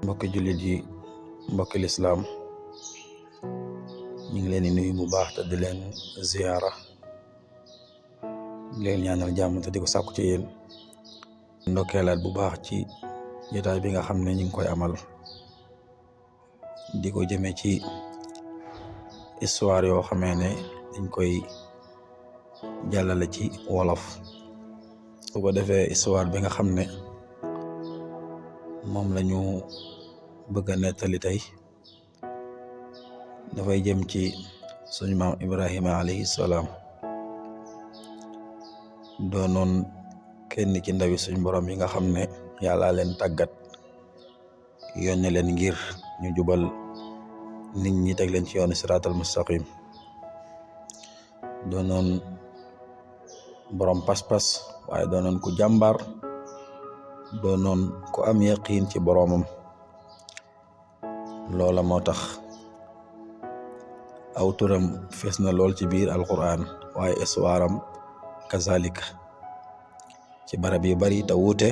mbokki jullit yi mbokki lislaam ñu ngi leen di nuyu bu baax te di leen ziyaara di leen ñaanal jàmm te di ko sàkku ci yéen ndokkeelaat bu baax ci jotaay bi nga xam ne ñu ngi koy amal di ko jëme ci histoire yoo xamee ne dañ koy jàllale ci wolof su ko defee histoire bi nga xam ne moom lañu bëgg a nettali tey dafay jëm ci suñu maam Ibrahima alayhi salaam doonoon kenn ci ndawi suñ borom yi nga xam ne yàlla leen tàggat yónne leen ngir ñu jubal nit ñi teg leen ci yoonu siraatal mustaqim doonoon borom pas-pas waaye doonoon ku jàmbaar doonoon ku am yaqiin ci boroomam loola moo tax aw turam fees na lool ci biir alquran waaye histoire-am kazalika ci barab yu bari te wuute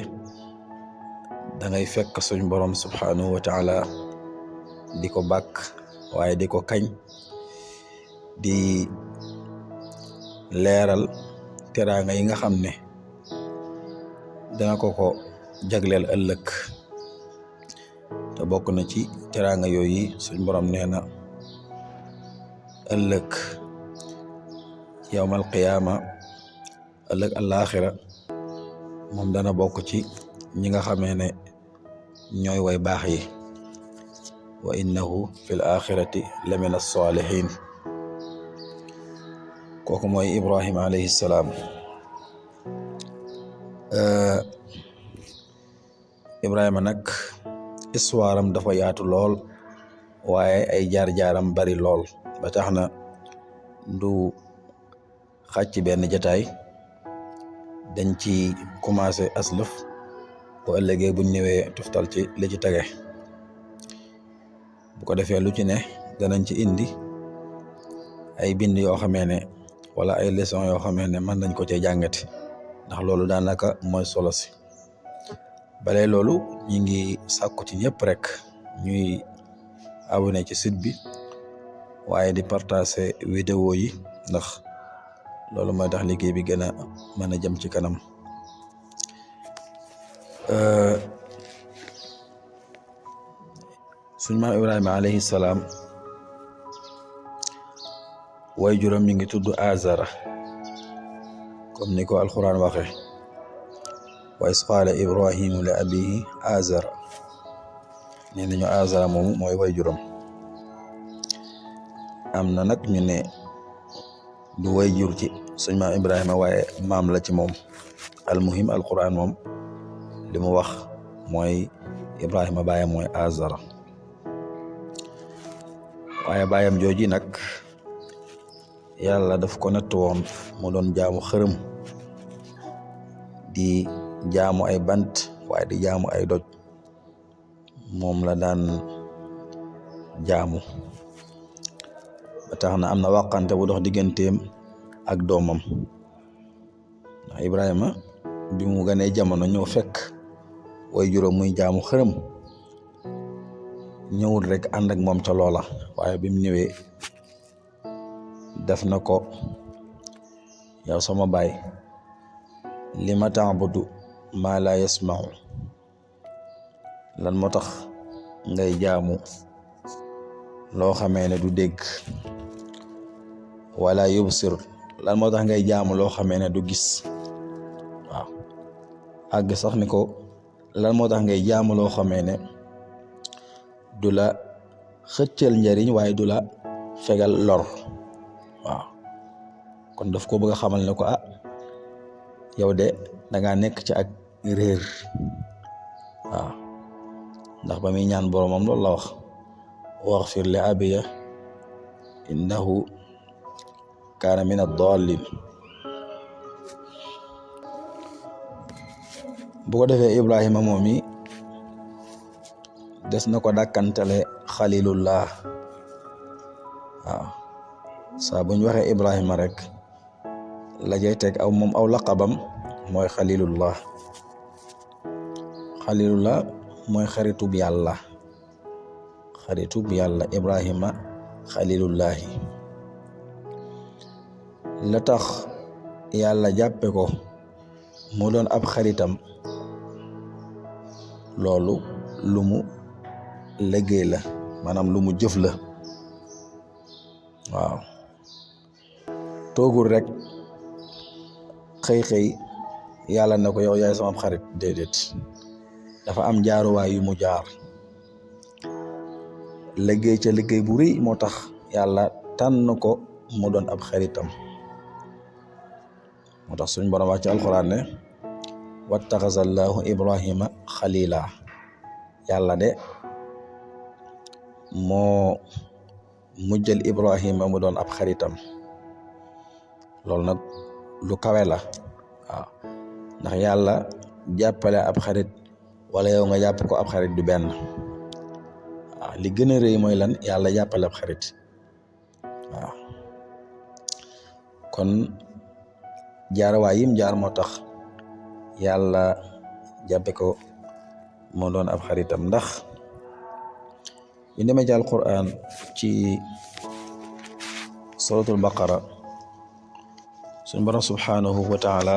da ngay fekk suñ borom subhanahu wa taala di ko bàkk waaye di ko kañ di leeral teraanga yi nga xam ne dana ko jagleel ëllëg te bokk na ci teraanga yooyu suñ borom nee na ëllëg yawmal qiyaama ëllëg alaaxira moom dana bokk ci ñi nga xamee ne ñooy way baax yi wa innahu fil axirati la min as-saalihin kooku mooy Ibrahima alayhi salaam Ibrahima nag histoire am dafa yaatu lool waaye ay jaar-jaaram bari lool ba tax na du xaj ci benn jataay dañ ci commencé aslëf bu ëllëgee buñ ñëwee tuftal ci li ci tege bu ko defee lu ci ne danañ ci indi ay bind yoo xamee ne wala ay leçon yoo xamee ne mën nañ ko cee jàngati ndax loolu daanaka mooy solo si balee loolu ñi ngi sàkku ci ñëpp rek ñuy abonné ci site bi waaye di partager vidéo yi ndax loolu mooy tax liggéey bi gën a mën a jëm ci kanam suñ maam Ibrahima alayhi salaam way juróom mi ngi tudd Azara comme ni ko alquran waxe wa is qaala Ibrahimu li abihi Azara nee nañu Azara moomu mooy way juróom am na nag ñu ne du way jur ci suñ maam Ibrahima waaye maam la ci moom almuhim alquran moom li mu wax mooy Ibrahima baayam mooy Azara waaye baayam jooji nag yàlla daf ko natt woon mu doon jaamu xërëm di jaamu ay bant waaye di jaamu ay doj moom la daan jaamu ba tax na am na wàqante bu dox digganteem ak doomam ndax Ibrahima bi mu ganee jamono ñëw fekk way juróom muy jaamu xërëm ñëwul rek ànd ak moom ca loola waaye bi mu ñëwee def na ko yow sama baay li ma ta'budu maa laa yasma'u lan moo tax ngay jaamu loo xamee ne du dégg wala yubsir lan moo tax ngay jaamu loo xamee ne du gis waaw àgg sax ni ko lan moo tax ngay jaamu loo xamee ne du la xëccal njariñ waaye du la fegal lor waaw kon daf ko bëgg a xamal ne ko yow de dangaa nekk ci ak réer waaw ndax ba muy ñaan boromam loolu la wax waxfir li abiya innahu kaana min ad-dallin bu ko defee Ibrahima moom mi des na ko dàkkantale xalilullah waaw saa buñ waxee Ibrahima rek la jay teg moom aw laqabam mooy xalilullah mooy xaritub yàlla xaritu bi yàlla Ibrahima xalilullahi. la tax yàlla jàppe ko mu doon ab xaritam loolu lu mu liggéey la, maanaam lu mu jëf la. waaw toogul rek xëy yàlla na ko yow yaay sama xarit, déedéet. dafa am jaaruwaay yu mu jaar, liggéey ca liggéey bu rëy moo tax yàlla tànn ko mu doon ab xaritam. moo tax suñ borom wax ci alxuraan ne wattaxaza allahu ibrahima xalila. yàlla de moo mujjal ibrahima mu doon ab xaritam. loolu nag lu kawe la. waaw ndax yàlla jàppale ab xarit wala yow nga jàpp ko ab xarit du benn. waaw li gën a rëy mooy lan, yàlla jàppale ab xarit. waaw kon jaarawaay yim jaar moo tax yàlla jàppe ko moo doon ab xaritam. ndax ñu demee ci alquran ci suratul baqara, suñu borom subhanahu wa taala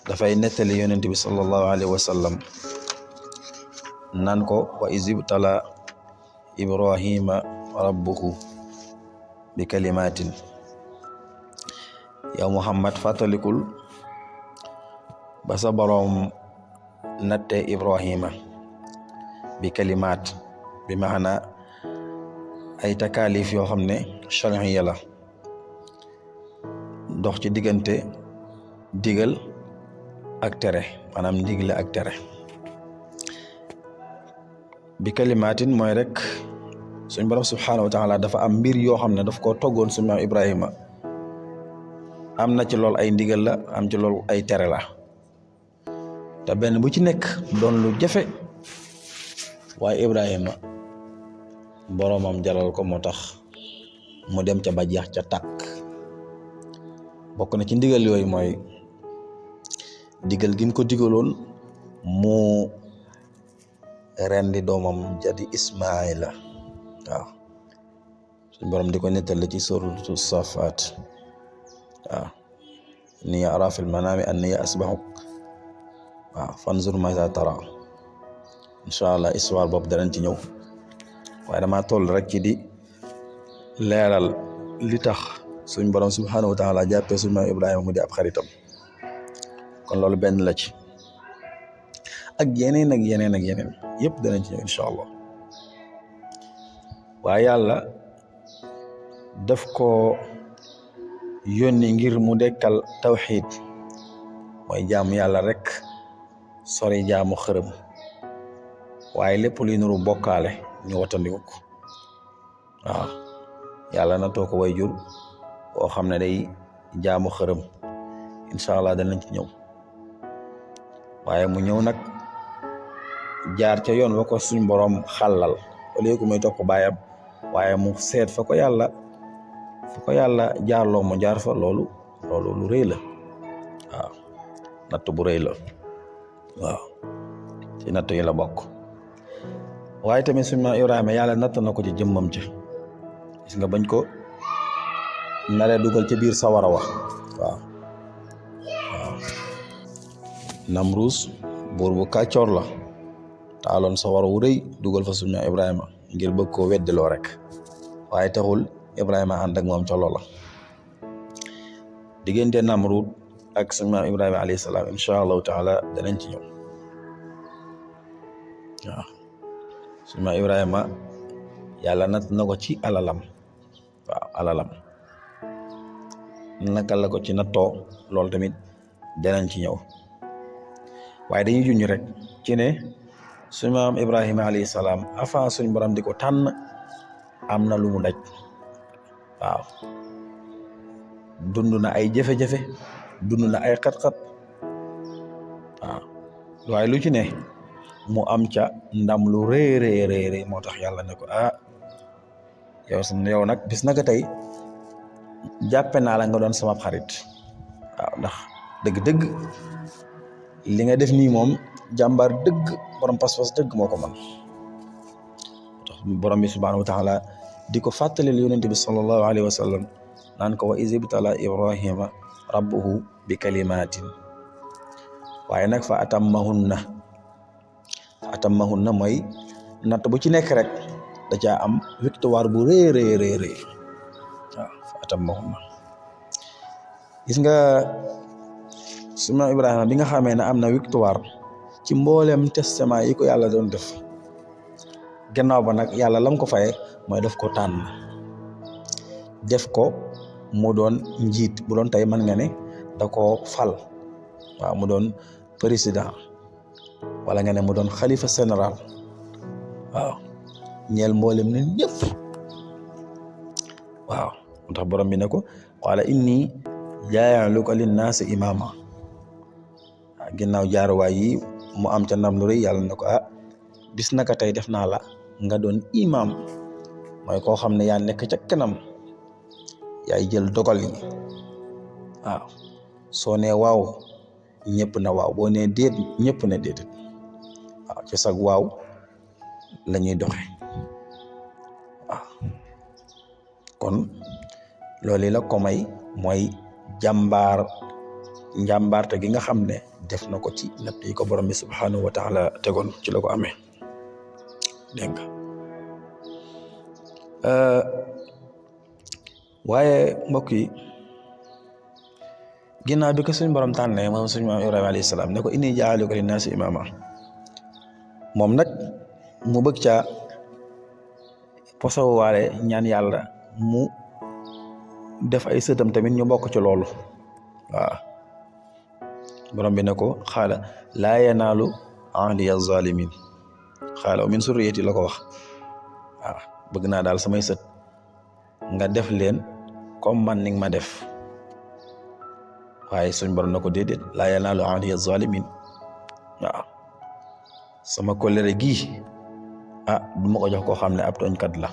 dafay nettali yonent bi sallallahu alayhi wa sallam naan ko wa izibtala ibrahima rabbuhu bi kalimatin. yow Muhammad fàttalikul ba sa boroom natte Ibrahima bi kalimaat, bi maana ay takaalif yoo xam ne shar'iyya la, dox ci diggante digal ak tere, maanaam ndigle ak tere. bi kalimaatin mooy rek suñ borom subhaanahu wa taala dafa am mbir yoo xam ne daf koo toggoon suñu maam Ibrahima. am na ci lool ay ndigal la, am ci lool ay tere la, te benn bu ci nekk doon lu jafe, waaye Ibrahima boroomam jaral ko moo tax mu dem ca ba jeex ca tàkk. bokk na ci ndigal yooyu mooy digal gi mu ko digaloon mu rendi doomam jadi Ismaila. waaw suñ borom di ko nettali ci suratu Safaat. waaw inni araa fil manaami annii asbahuk, waaw fanzur maaza taraa. incha allah histoire boobu danañ ci ñëw, waaye dama toll rek ci di leeral li tax suñ borom subhanahu wa taala jàppee suñ maam Ibrahima mu di ab xaritam. kon loolu benn la ci, ak yeneen ak yeneen ak yeneen yëpp danañ ci ñëw incha allah. waaye yàlla daf ko yónni ngir mu dekkal tawxiid, mooy jaamu yàlla rek, sori jaamu xërëm, waaye lépp luy nuru bokkaale ñu watandiku ko. waaw yàlla na too ko way jur boo xam ne day jaamu xërëm, incha allah danañ ci ñëw. waaye mu ñëw nag jaar ca yoon wa ko suñ borom xàllal, au lieu que muy topp baayam, waaye mu seet fa ko yàlla jaarloo mu jaar fa. loolu lu rëy la. waaw natt bu rëy la. waaw ci natt yi la bokk. waaye tamit suñu maam Ibrahima yàlla natt na ko ci jëmmam ci, gis nga bañ ko naree dugal ci biir sawara wa. waaw Namruus buur bu kàccoor la, taaloon sawara wu rëy dugal fa suñu maam Ibrahima ngir bëgg koo weddiloo rek, waaye taxul Ibrahima ànd ak moom ca loola. diggante Namruud ak suñu maam Ibrahima alayhi salaam incha allahu taala danañ ci ñëw. waaw suñu maam Ibrahima yàlla natt na ko ci alalam. waaw alalam naka la ko ci nattoo, loolu tamit danañ ci ñëw. waaye dañuy junj rek ci ne suñu maam Ibrahima alayhi salaam avant suñ borom di ko tànn am na lu mu daj. waaw dund na ay jafe-jafe, dund na ay xat-xat. waaw waaye lu ci ne mu am ca ndam lu rëy moo tax yàlla ne ko yow nag bis naka tey jàppe naa la nga doon sama xarit. waaw ndax dëgg-dëgg li nga def nii moom jàmbaar dëgg, borom pas-pas dëgg moo ko mën. borom bi subhanahu wa taala di ko fàttalil yonent bi sallallahu alayhi wa sallam naan ko wa iz ibtala ibrahima rabbuhu bi kalimatin waaye nag fa atammahunna mooy natt bu ci nekk rek da caa am victoire bu rëy waaw fa atammahunna. Gis nga suma Ibrahima bi nga xamee ne am na victoire ci mboolem testament yi ko yàlla doon def gannaaw ba nag yàlla lam ko faye mooy def ko tànn def ko mu doon njiit bu doon tey mën nga ne da ko fal waaw mu doon président wala nga ne mu doon xalifa général waaw ñeel mboolem ne ñëpp waaw mu tax borom bi ne ko qaala inni jaa'iluka linnaasi imaama ginnaaw jaaruwaay yi mu am ca ndam lu rëy yàlla ne ko bis naka tey def naa la nga doon imam mooy koo xam ne yaa nekk ca kanam yaay jël dogal yi waaw soo nee waaw ñëpp na waaw boo nee déet ñëpp ne déet waaw ci sag waaw la ñuy doxe waaw kon loolu la ko may mooy njàmbaarte gi nga xam ne def na ko ci natt yi ko borom bi subhanahu wa taala tegoon ci la ko amee dégg nga waaye mbokk yi ginnaaw bi ko suñ borom tànnee moom suñu maam Ibrahima alayhi salaam ne ko inni jaaluka linnaasi imaama moom nag mu bëgg caa posowaale ñaan yàlla mu def ay sëtam tamit ñu bokk ci loolu waaw borom bi ne ko xaala laa yanaalu ahdiya zalimin xaala min surriyati la ko wax waaw bëgg naa daal samay sët nga def leen comme man ni nga ma def waaye suñ borom na ko déedéet laa yanaalu ahdiya zalimin waaw sama kóllëre gii du ma ko jox koo xam ne ab tooñkat la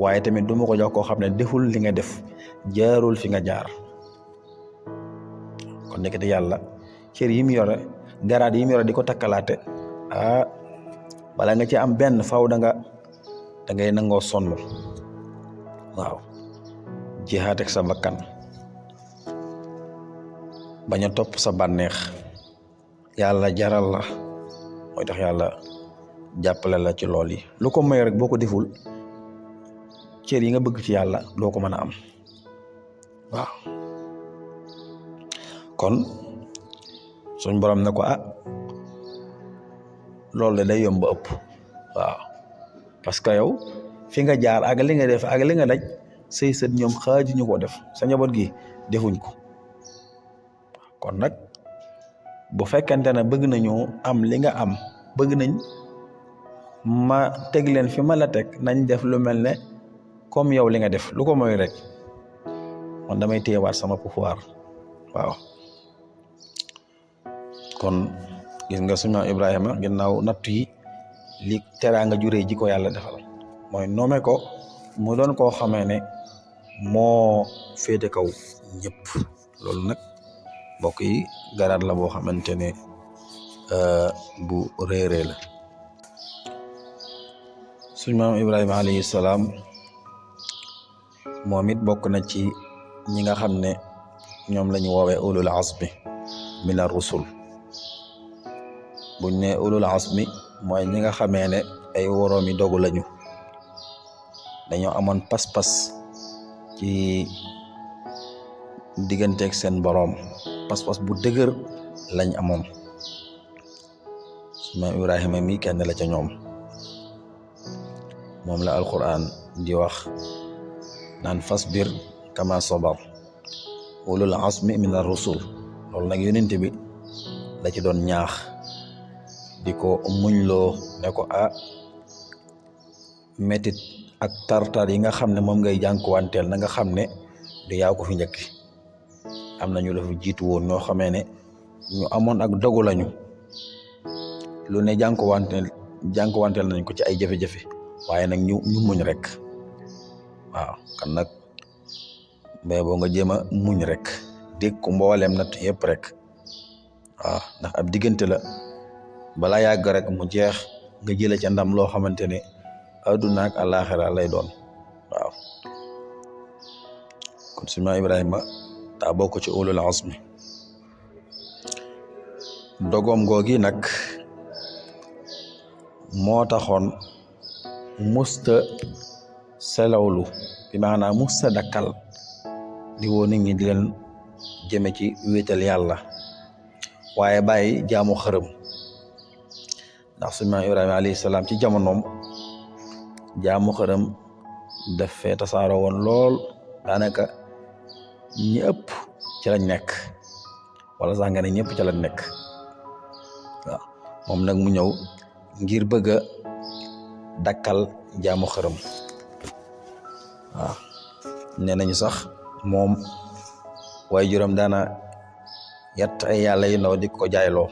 waaye tamit du ma ko jox koo xam ne deful li nga def jaarul fi nga jaar kon nekkati yàlla cër yi mu yore garaat yi mu yore di ko takkalaate bala nga ci am benn faw da ngay nangoo sonn waaw jihaat ak sa bakkan bañ a topp sa bànneex yàlla jaral la mooy tax yàlla jàppale la ci lool yi lu ko may rek boo ko deful cër yi nga bëgg ci yàlla doo ko mën a am waaw kon suñ borom ne ko loolu de day yomb ba ëpp waaw parce que yow fi nga jaar ak li nga def ak li nga daj say sët ñoom xaaju ñu ko def sa njaboot gi defuñ ko kon nag bu fekkente ne bëgg nañu am li nga am bëgg nañ ma teg leen fi ma la teg nañ def lu mel ne comme yow li nga def lu ko mooy rek man damay téyewaat sama pouvoir waaw kon gis nga suñu Ibrahima ginnaaw nattu yi li teraanga juree ji ko yàlla defal mooy noome ko mu doon koo xamee ne moo féete kaw ñëpp loolu nag mbokk yi garaat la boo xamante ne bu réeree la suñu maam Ibrahima alayhi salaam moom it bokk na ci ñi nga xam ne ñoom la ñu woowee ulul azmi min ar-rusul buñ ne ulul azmi mooy ñi nga xamee ne ay woroomi dogu lañu dañoo amoon pas-pas ci digganteeg seen boroom pas-pas bu dëgër lañ amoon suma Ibrahima mi kenn la ca ñoom moom la alquran di wax naan fasbir kama sabar ulul azmi min ar-rusul loolu nag yonent bi la ci doon ñaax di ko muñloo ne ko métit ak tartar yi nga xam ne moom ngay jànkuwanteel na nga xam ne du yaa ko fi njëkk am na ñu la fi jiitu woon ñoo xamee ne ñu amoon ak dogu lañu lu ne jànkuwanteel nañ ko ci ay jafe-jafe waaye nag ñu muñ rek waaw kan nag mbéy boo nga jéem a muñ rek dégg ko mbooleem natt yëpp rek waaw ndax ab diggante la balaa yàgg rek mu jeex nga jëlee ca ndam loo xamante ne adduna ak àllaaxira lay doon waaw kon suñu maam Ibrahima daa bokk ci ulul azmi dogoom googi nag moo taxoon musta selawlu bi maanaam musta dakkal di woo nit ñi di leen jëme ci wéetal yàlla waaye bàyyi jaamu xërëm ndax suñu maam Ibrahima alayhi salaam ci jamonoom jaamu xërëm daf fee tasaaroo woon lool daanaka ñi ëpp ci lañ nekk wala sax nga ne ñëpp ci lañ nekk waaw moom nag mu ñëw ngir bëgg a dakkal jaamu xërëm waaw nee nañu sax moom waaye juróom daana yat ay yàlla yu ndaw di ko jaayloo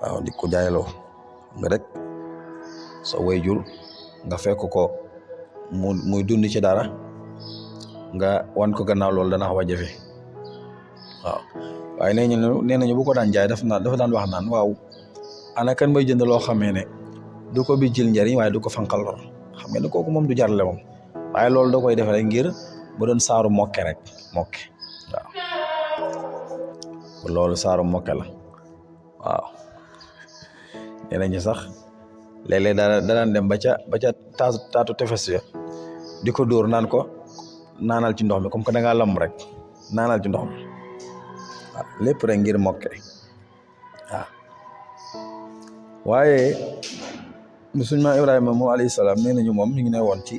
waaw di ko jaayloo nga rek sa wayjur nga fekk ko muy dund ci dara nga wan ko gannaaw loolu dana xaw a jafe waaw waaye nee nañu bu ko daan jaay dafa daan wax naan waaw ana kan may jënd loo xamee ne du ko bi jël njariñ waaye du ko fanqal lor xam nga ne kooku moom du jarle moom waaye loolu da koy defe rek ngir bu doon saaru mokke rek mokke waaw loolu saaru mokke la waaw nee nañu sax léeg-léeg da daan dem ba ca taatu tefes ya di ko dóor naan ko naanal ci ndox mi comme que da ngaa lamb rek naanal ci ndox mi waaw lépp rek ngir mokke waaw waaye suñu maam Ibrahima moom alayhi salaam nee nañu moom mi ngi ne woon ci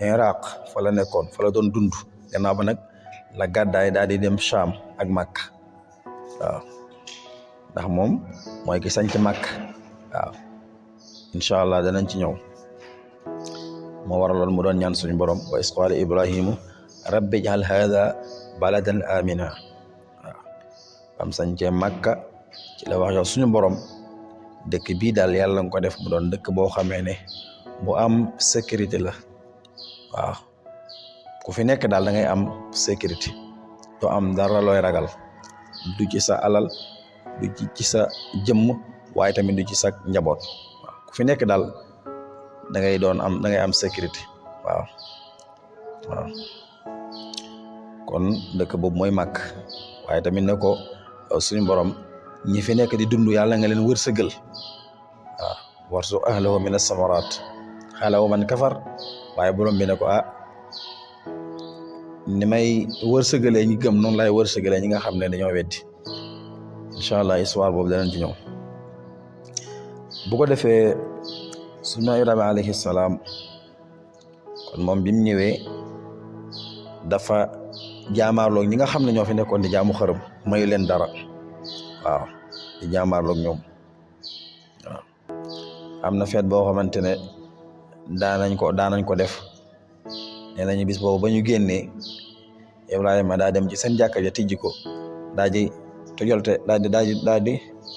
Iraq fa la nekkoon fa la doon dund gannaaw ba nag la gàddaay daal di dem Sham ak Makka waaw ndax moom mooy ki sañ ci Makka waaw incha allah danañ ci ñëw moo waraloon mu doon ñaan suñu borom wa is qaala Ibrahimu rabbi ij'al haadha baladan amina waaw bam sañcee Makka ci la wax yow suñu borom dëkk bii daal yàlla nga ko def mu doon dëkk boo xamee ne bu am sécurité la waaw ku fi nekk daal da ngay am sécurité doo am dara looy ragal du ci sa alal du ci sa jëmm waaye tamit du ci sa njaboot waaw ku fi nekk daal da ngay am sécurité waaw kon dëkk boobu mooy Makka waaye tamit ne ko suñu borom ñi fi nekk di dund yàlla nga leen wërsëgal waaw warzuq ahlahu min as-samaraat xaala wa man kafar waaye borom bi ne ko ni may wërsëgalee ñi gëm noonu laay wërsëgalee ñi nga xam ne dañoo weddi incha allah histoire boobu danañ ci ñëw bu ko defee suñu Ibrahima alayhi salaam kon moom bi mu ñëwee dafa jaamaarloog ñi nga xam ne ñoo fi nekkoon di jaamu xërëm mayu leen dara waaw di jaamaarloog ñoom waaw am na feet boo xamante ne daanañ ko def nee nañu bis boobu ba ñu génnee Ibrahima daa dem ci seen jàkka ja tijji ko daa di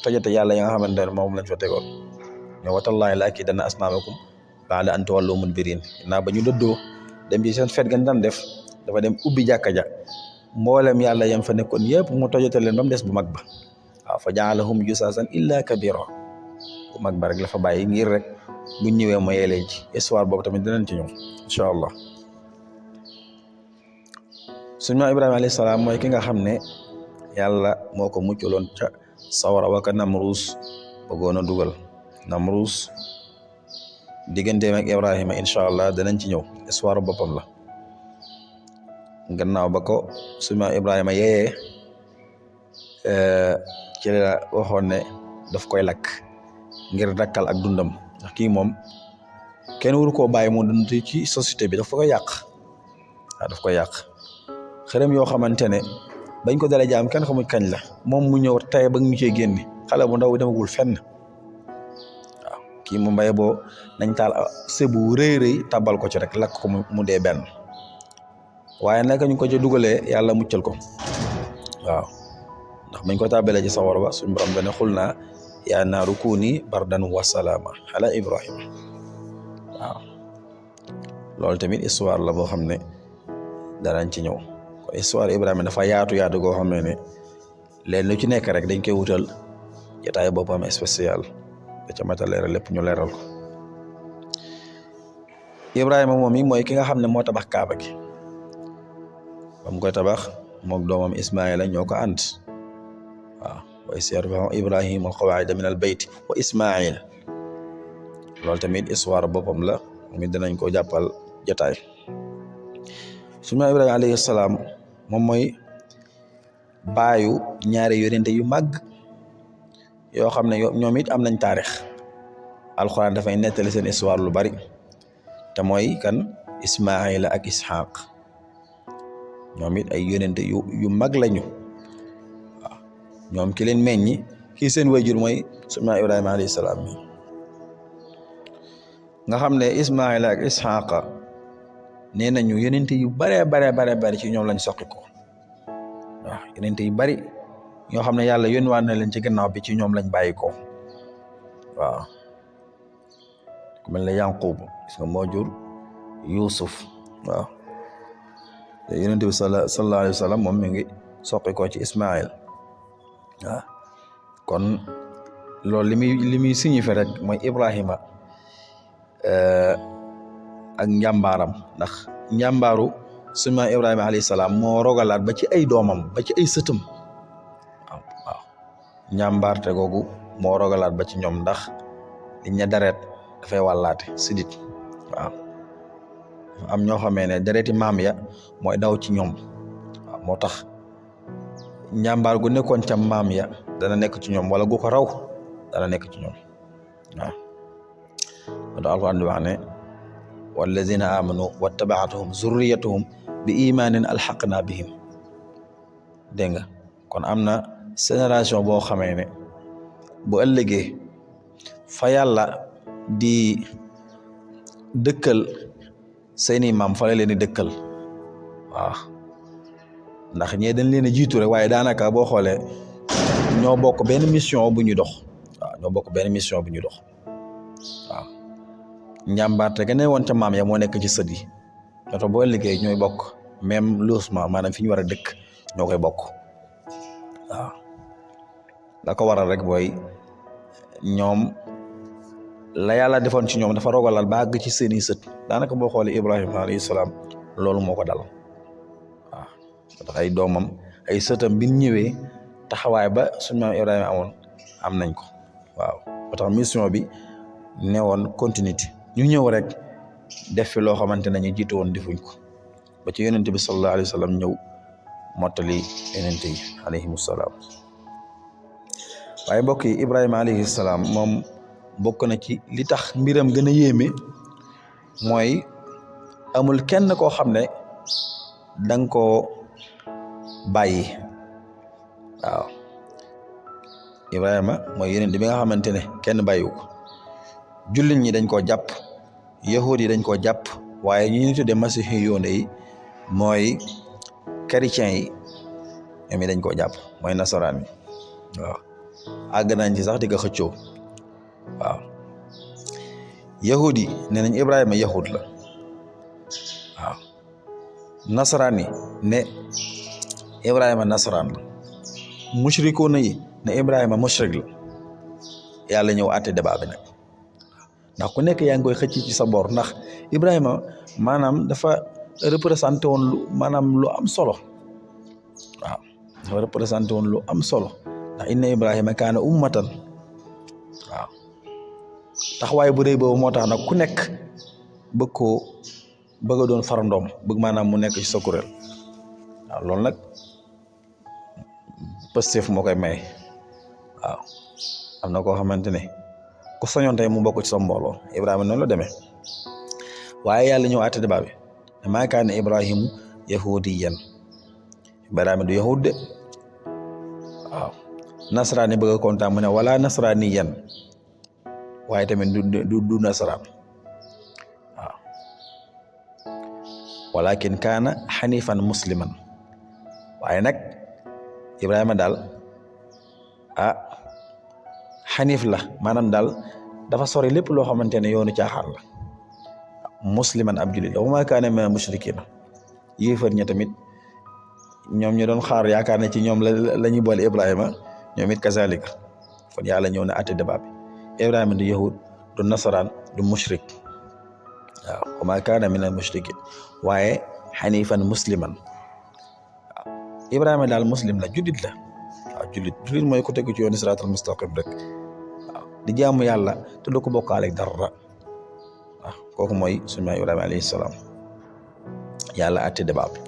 tojate yàlla ya nga xamante ne moom lañ fa tegoon mais watallaahi la akiidanna asnaamakum ba'da an tuwallu mudbiriin naa ba ñu dëddoo dem ci seen feet gan daan def dafa dem ubbi jàkka ja mboolem yàlla yam fa nekkoon yëpp mu tojate leen ba mu des bu mag ba waaw fa ja'alahum jusaasan illa kabira bu mag ba rek la fa bàyyi ngir rek bu ñëwee mooy leen ci histoire boobu tamit dinañ ci ñëw incha allah suñu maam Ibrahima alayhi salaam mooy ki nga xam ne yàlla moo ko muccaloon ca sawara wa ka Namruus bëggoon a dugal Namruus digganteem ak Ibrahima incha allah danañ ci ñëw histoire boppam la gannaaw ba ko suñu maam Ibrahima yeyee ci la waxoon ne daf koy lakk ngir dakkal ak dundam ndax kii moom kenn waru koo bàyyi mu dund ci société bi daf koy yàq waaw daf koy yàq xërëm yoo xamante ne bañ ko dalee jaam kenn xamuñ kañ la moom mu ñëw tay ba ñu cee génne xale bu ndaw demagul fenn waaw kii mu mbay boo nañ taal sëbu rëy tabal ko ci rek lakk ko mu dee benn waaye naka ñu ko ci dugalee yàlla muccal ko waaw ndax bañ ko tàbbalee ci sawar ba suñu borom dane xul naa yaa naaru kuuni bardan wa salaama ala Ibrahima waaw loolu tamit histoire la boo xam ne darañ ci ñëw kon histoire Ibrahima dafa yaatu goo xam ne leen lu ci nekk rek dañ koy wutal jotaay boppam spécial da ca mata leeral lépp ñu leeral ko Ibrahima moom mi mooy ki nga xam ne moo tabax kaaba gi ba mu koy tabax mook doomam Ismaila ñoo ko ànd waaw wa iz yarfa'u Ibrahima al-qawaa'ida min al-bayti wa Ismail loolu tamit histoire boppam la moom it dinañ ko jàppal jotaay sunu Ibrahima alayhi salaam moom mooy baayu ñaari yonente yu màgg yoo xam ne ñoom it am nañ taarix alxuraan dafay nettali seen histoire lu bari te mooy kan Ismaila ak Ishaq ñoom it ay yonente yu mag lañu waaw ñoom ki leen meññi kii seen wayjur mooy sunu Ibrahima alayhi salaam mi nga xam ne Ismaila ak Ishaq nee nañu yonente yu bare ci ñoom lañ soqi ko waaw yonente yu bari ñoo xam ne yàlla yónniwaat na leen ci gannaaw bi ci ñoom lañ bàyyi ko waaw ku mel ne Yanqub gis nga moo jur Yusuf waaw te yonente bi sallallahu alayhi wa sallam moom mi ngi soqi ko ci Ismail waaw kon loolu li muy signifié rek mooy Ibrahima ak njàmbaaram ndax njàmbaaru sunu Ibrahima alayhi salaam moo rogalaat ba ci ay doomam ba ci ay sëtam waaw njàmbaarte googu moo rogalaat ba ci ñoom ndax liñ ne deret dafay wàllaate sidit waaw am ñoo xamee ne dereti maam ya mooy daw ci ñoom waaw moo tax njàmbaar gu nekkoon ca maam ya dana nekk ci ñoom wala gu ko raw dana nekk ci ñoom waaw moo tax alquran di wax ne wallazina amanu wattabaatuhum zurriyatuhum bi imaanin alxaqna bihim dégg nga kon am na génération boo xamee ne bu ëllëgee fa yàlla di dëkkal seeni maam fa la leen di dëkkal waaw ndax ñee dañ leen a jiitu rek waaye daanaka boo xoolee ñoo bokk benn mission bu ñu dox waaw ñoo bokk benn mission bu ñu dox waaw njàmbaarte ga ne woon ca maam ya moo nekk ci sët yi ñoo tax boo liggéey ñooy bokk même logement maanaam fi ñu war a dëkk ñoo koy bokk waaw la ko waral rek mooy ñoom la yàlla defoon ci ñoom dafa rogalal ba àgg ci seeni sët daanaka boo xoolee Ibrahima alayhi salaam loolu moo ko dal waaw tax ay doomam ay sëtam bi ñëwee taxawaay ba suñu maam Ibrahima amoon am nañ ko waaw moo tax mission bi ne woon continuité ñu ñëw rek def fi loo xamante ne ñu jiitu woon defuñ ko ba ci yonente bi sallallahu alayhi wa sallam ñëw mottali yonente yi alayhimu salaam waaye mbokk yi Ibrahima alayhi salaam moom bokk na ci li tax mbiram gën a yéeme mooy amul kenn koo xam ne danga koo bàyyi waaw Ibrahima mooy yonente bi nga xamante ne kenn bàyyiwu ko jullit ñi dañ koo jàpp yahud yi dañ koo jàpp waaye ñi ñu tuddee masihi yoone yi mooy chrétiens yi ñoom dañ koo jàpp mooy nasaraan yi waaw àgg nañ ci sax di ko xëccoo waaw yahud yi nee nañ Ibrahima yahud la waaw nasaraan yi ne Ibrahima nasaraan la mushrikoon yi ne Ibrahima mushrik la yàlla ñëw àtte débat bi nag ndax ku nekk yaa ngi koy xëcc ci sa bor ndax Ibrahima maanaam dafa représenté woon lu am solo waaw dafa représenté woon lu am solo ndax inna Ibrahima kaana ummatan waaw taxawaay bu rëy boobu moo tax nag ku nekk bëgg a doon farandoom bëgg maanaam mu nekk ci sa kuréel waaw loolu nag Pastef moo koy may waaw am na koo xamante ne ku sañoon tey mu bokk ci sa mbooloo Ibrahima noonu la demee waaye yàlla ñëw àtte débat bi maa kaana Ibrahimu yahudiyan Ibrahima du yahud de waaw nasaraani bëgg a kontaan mu ne wala nasraaniyan waaye tamit du nasaraan waaw walakin kaana xanifan musliman waaye nag Ibrahima daal xanif la maanaam daal dafa sori lépp loo xamante ne yoonu caaxaan la musliman ab julit la wa maa kaana mina mushrikiina yéefar ña tamit ñoom ñu doon xaar yaakaar ne ci ñoom la ñuy boole Ibrahima ñoom it kazalika kon yàlla ñëw na àtte débat bi Ibrahima du yahud du nasaraan du mushrik waaw wa maa kaana minal mushrikiin waaye xanifan musliman waaw Ibrahima daal muslim la jullit la waaw jullit mooy ku tegu ci yoonu siraatal mustaqim rek waaw di jaamu yàlla te du ko bokkaale dara waaw kooku mooy suñu maam Ibrahima alayhi salaam yàlla atti débat bi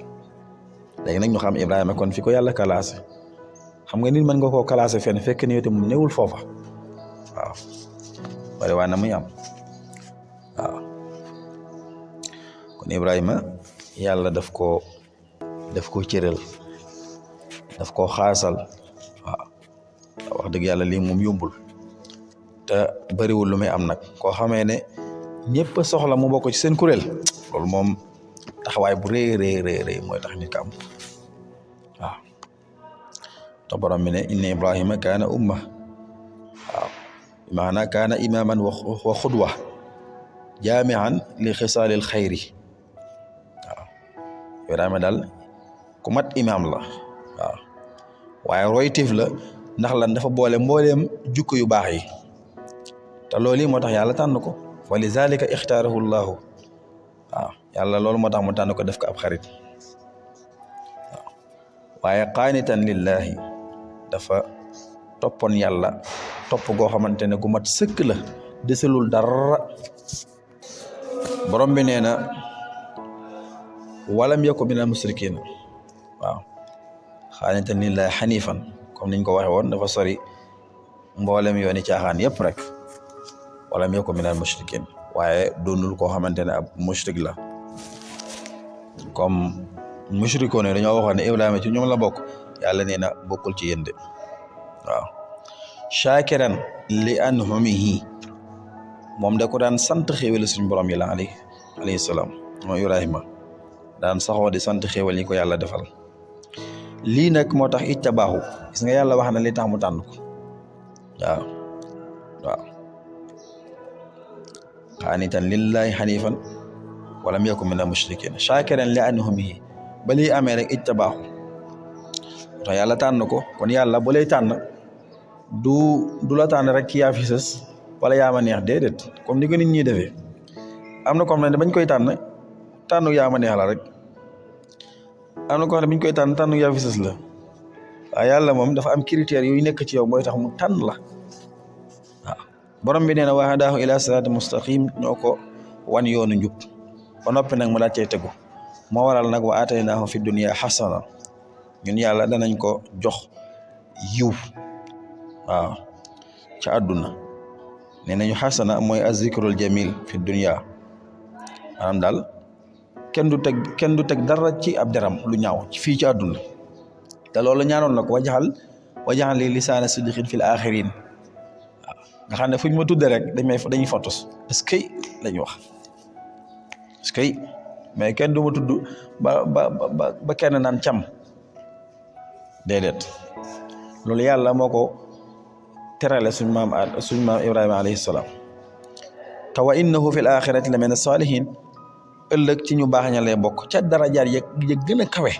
léegi nag ñu xam Ibrahima kon fi ko yàlla kalaase xam nga nit mën nga koo kalaase fenn fekk ni yow moom newul foofa waaw bari waa na muy am waaw kon Ibrahima yàlla daf koo cëral daf koo xaasal waaw wax dëgg yàlla lii moom yombul te bariwul lu muy am nag koo xamee ne ñëpp soxla mu bokk ci seen kuréel loolu moom taxawaay bu rëy mooy tax nit ka am waaw te borom bi ne inna Ibrahima kaana umma waaw maana kaana imaman wa xudwa jaamian li xisaalil xayri waaw Ibrahima daal ku mat imaam la waaw waaye roytif la ndax lan dafa boole mbooleem jukko yu baax yi te loolu moo tax yàlla tànn ko wa li zalika ixtaarahu llahu waaw yàlla loolu moo tax mu tànn ko def ko ab xarit waaw waaye qaanitan lillahi dafa toppoon yàlla topp goo xamante ne gu mat sëkk la deselul dara borom bi nee na walam yakun minal musrikin waaw qaanitan lillahi xanifan comme niñ ko waxe woon dafa sori mboolem yooni caaxaan yëpp rek walam yakun minal mushrikin waaye doonul koo xamante ne ab mushrik la comme mushrikoon ne dañoo waxoon ne Ibrahima ci ñoom la bokk yàlla nee na bokkul ci yéen de waaw shakiran li anhumihi moom da ko daan sant xéewal suñu borom yi la alayhi salaam moom Ibrahima daan saxoo di sant xéewal yi ko yàlla defal lii nag moo tax ittabaahu gis nga yàlla wax na li tax mu tànn ko waaw waaw qaanitan lillahi xanifan walam yakun minal mushrikin shakiran li anhumihi ba lii amee rek ittabaahu tax yàlla tànn ko kon yàlla bu lay tànn du la tànn rek ci yaa fi sës wala yaa ma neex déedéet comme ni ko nit ñi defee am na comme ne bañ koy tànn yaa ma neex la rek am na ko xam ne biñ koy tànn yaa fi sës la waaye yàlla moom dafa am critères yooyu nekk ci yow mooy tax mu tànn la waaw borom bi nee na wa hadaahu ila siraati mustaqim ñoo ko wan yoonu njub ba noppi nag mu daal cay tegu moo waral nag wa ataynaahu fi dunya xasana ñun yàlla danañ ko jox yiw waaw ca àdduna nee nañu xasana mooy azikrul jamil fi dunya maanaam daal kenn du teg dara ci ab deram lu ñaaw ci fii ci àdduna te loolu ñaanoon na ko wajaxal li lisaana sidqin fil axirin waaw nga xam ne fu ñu ma tudde rek dañuy fotos est-ce que lañu wax est-ce que mais kenn du ma tudd ba kenn naan cam déedéet loolu yàlla moo ko terale suñu maam Ibrahima alayhi salaam te wa innahu fil axirati la min as-salihin ëllëg ci ñu baax ña lay bokk ca darajaat ya gën a kawe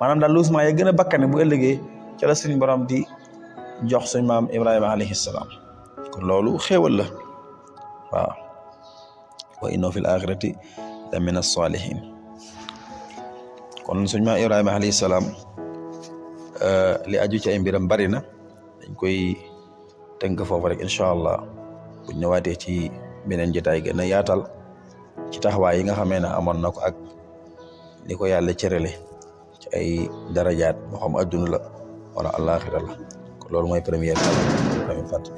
maanaam daal loosement ya gën a bakkane bu ëllëgee ca la suñu borom di jox suñu maam Ibrahima alayhi salaam kon loolu xéewal la waaw wa innahu fil axirati la min as-salihin kon suñu maam Ibrahima alayhi salaam li aju ci ay mbiram bari na dañ koy tënk foofu rek incha allah bu ñëwaatee ci beneen jotaay gën a yaatal ci taxawaay yi nga xamee ne amoon na ko ak li ko yàlla cërale ci ay darajaat moo xam adduna la wala àllaaxira la kon loolu mooy première partie